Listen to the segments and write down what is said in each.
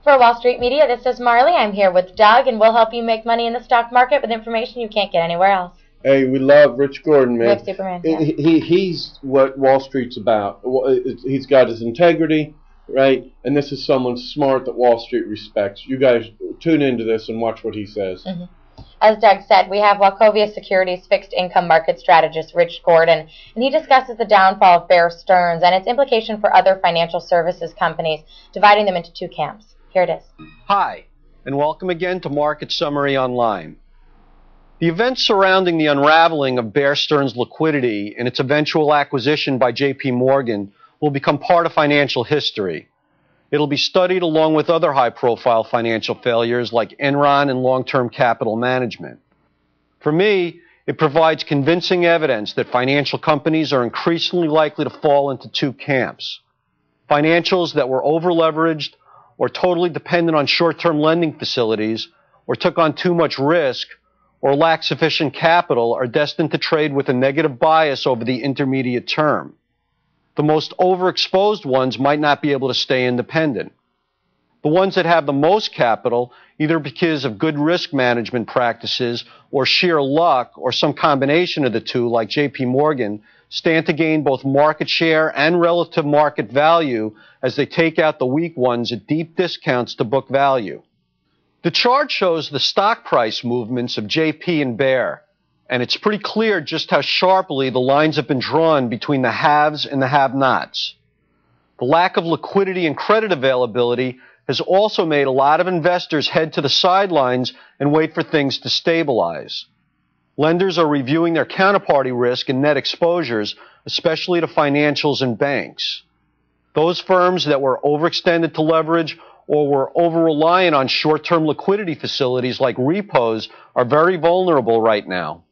For Wall Street Media, this is Marley. I'm here with Doug, and we'll help you make money in the stock market with information you can't get anywhere else. Hey, we love Rich Gordon, man. We have Superman. Yeah. He's what Wall Street's about. He's got his integrity, right? And this is someone smart that Wall Street respects. You guys tune into this and watch what he says. Mm-hmm. As Doug said, we have Wachovia Securities fixed income market strategist Rich Gordon, and he discusses the downfall of Bear Stearns and its implication for other financial services companies, dividing them into two camps. Here it is. Hi, and welcome again to Market Summary Online. The events surrounding the unraveling of Bear Stearns' liquidity and its eventual acquisition by J.P. Morgan will become part of financial history. It'll be studied along with other high-profile financial failures like Enron and long-term capital management. For me, it provides convincing evidence that financial companies are increasingly likely to fall into two camps: financials that were over-leveraged or totally dependent on short-term lending facilities, or took on too much risk, or lack sufficient capital, are destined to trade with a negative bias over the intermediate term. The most overexposed ones might not be able to stay independent. The ones that have the most capital, either because of good risk management practices or sheer luck or some combination of the two, like J.P. Morgan, stand to gain both market share and relative market value as they take out the weak ones at deep discounts to book value. The chart shows the stock price movements of JP and Bear, and it's pretty clear just how sharply the lines have been drawn between the haves and the have-nots. The lack of liquidity and credit availability has also made a lot of investors head to the sidelines and wait for things to stabilize. Lenders are reviewing their counterparty risk and net exposures, especially to financials and banks. Those firms that were overextended to leverage or were over-reliant on short-term liquidity facilities like repos are very vulnerable right now.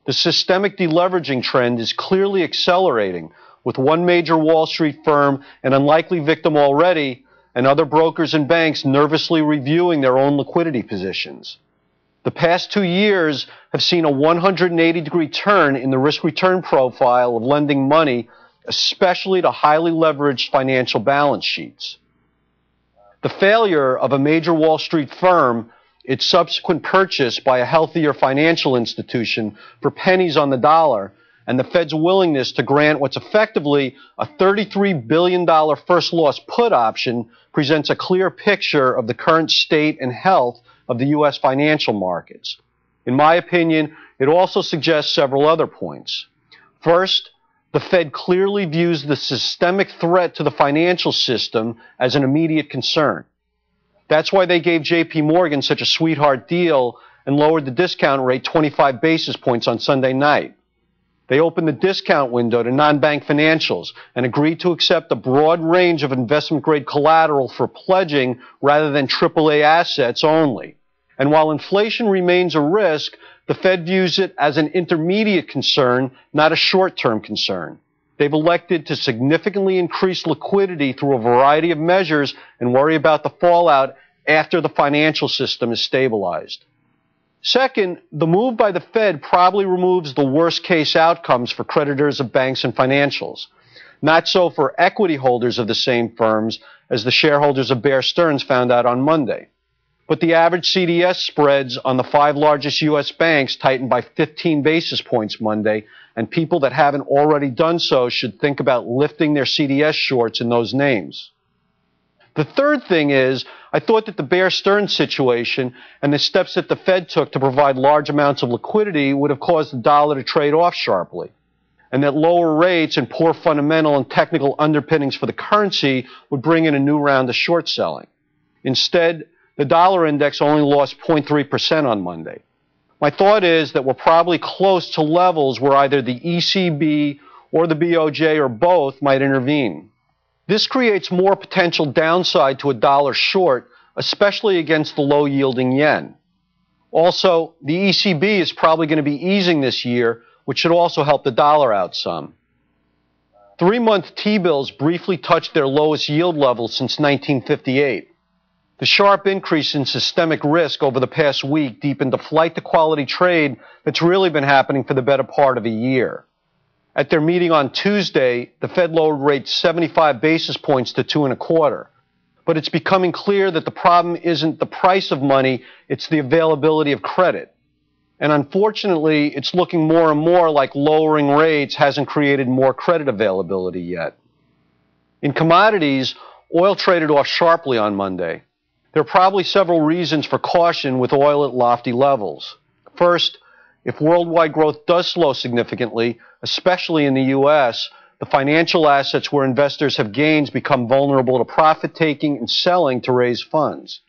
The systemic deleveraging trend is clearly accelerating, with one major Wall Street firm, an unlikely victim already, and other brokers and banks nervously reviewing their own liquidity positions. The past 2 years have seen a 180-degree turn in the risk-return profile of lending money, especially to highly leveraged financial balance sheets. The failure of a major Wall Street firm, its subsequent purchase by a healthier financial institution for pennies on the dollar, and the Fed's willingness to grant what's effectively a $33 billion first loss put option presents a clear picture of the current state and health of the U.S. financial markets. In my opinion, it also suggests several other points. First, the Fed clearly views the systemic threat to the financial system as an immediate concern. That's why they gave J.P. Morgan such a sweetheart deal and lowered the discount rate 25 basis points on Sunday night. They opened the discount window to non-bank financials and agreed to accept a broad range of investment-grade collateral for pledging rather than AAA assets only. And while inflation remains a risk, the Fed views it as an intermediate concern, not a short-term concern. They've elected to significantly increase liquidity through a variety of measures and worry about the fallout after the financial system is stabilized. Second, the move by the Fed probably removes the worst-case outcomes for creditors of banks and financials. Not so for equity holders of the same firms, as the shareholders of Bear Stearns found out on Monday. But the average CDS spreads on the 5 largest U.S. banks tightened by 15 basis points Monday, and people that haven't already done so should think about lifting their CDS shorts in those names. The third thing is, I thought that the Bear Stearns situation and the steps that the Fed took to provide large amounts of liquidity would have caused the dollar to trade off sharply, and that lower rates and poor fundamental and technical underpinnings for the currency would bring in a new round of short selling. Instead, the dollar index only lost 0.3% on Monday. My thought is that we're probably close to levels where either the ECB or the BOJ or both might intervene. This creates more potential downside to a dollar short, especially against the low-yielding yen. Also, the ECB is probably going to be easing this year, which should also help the dollar out some. 3-month T-bills briefly touched their lowest yield level since 1958. The sharp increase in systemic risk over the past week deepened a flight to quality trade that's really been happening for the better part of a year. At their meeting on Tuesday, the Fed lowered rates 75 basis points to 2.25. but it's becoming clear that the problem isn't the price of money, it's the availability of credit. And unfortunately, it's looking more and more like lowering rates hasn't created more credit availability yet. In commodities, oil traded off sharply on Monday. There are probably several reasons for caution with oil at lofty levels. First, if worldwide growth does slow significantly, especially in the U.S., the financial assets where investors have gains become vulnerable to profit-taking and selling to raise funds.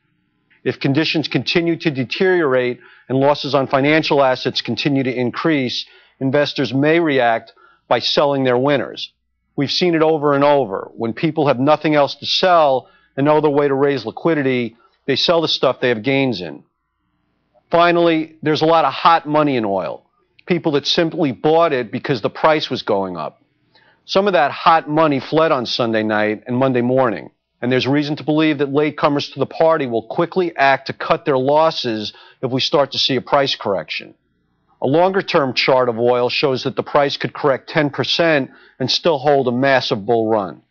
If conditions continue to deteriorate and losses on financial assets continue to increase, investors may react by selling their winners. We've seen it over and over. When people have nothing else to sell and no other way to raise liquidity, they sell the stuff they have gains in. Finally, there's a lot of hot money in oil. People that simply bought it because the price was going up. Some of that hot money fled on Sunday night and Monday morning, and there's reason to believe that latecomers to the party will quickly act to cut their losses if we start to see a price correction. A longer-term chart of oil shows that the price could correct 10% and still hold a massive bull run.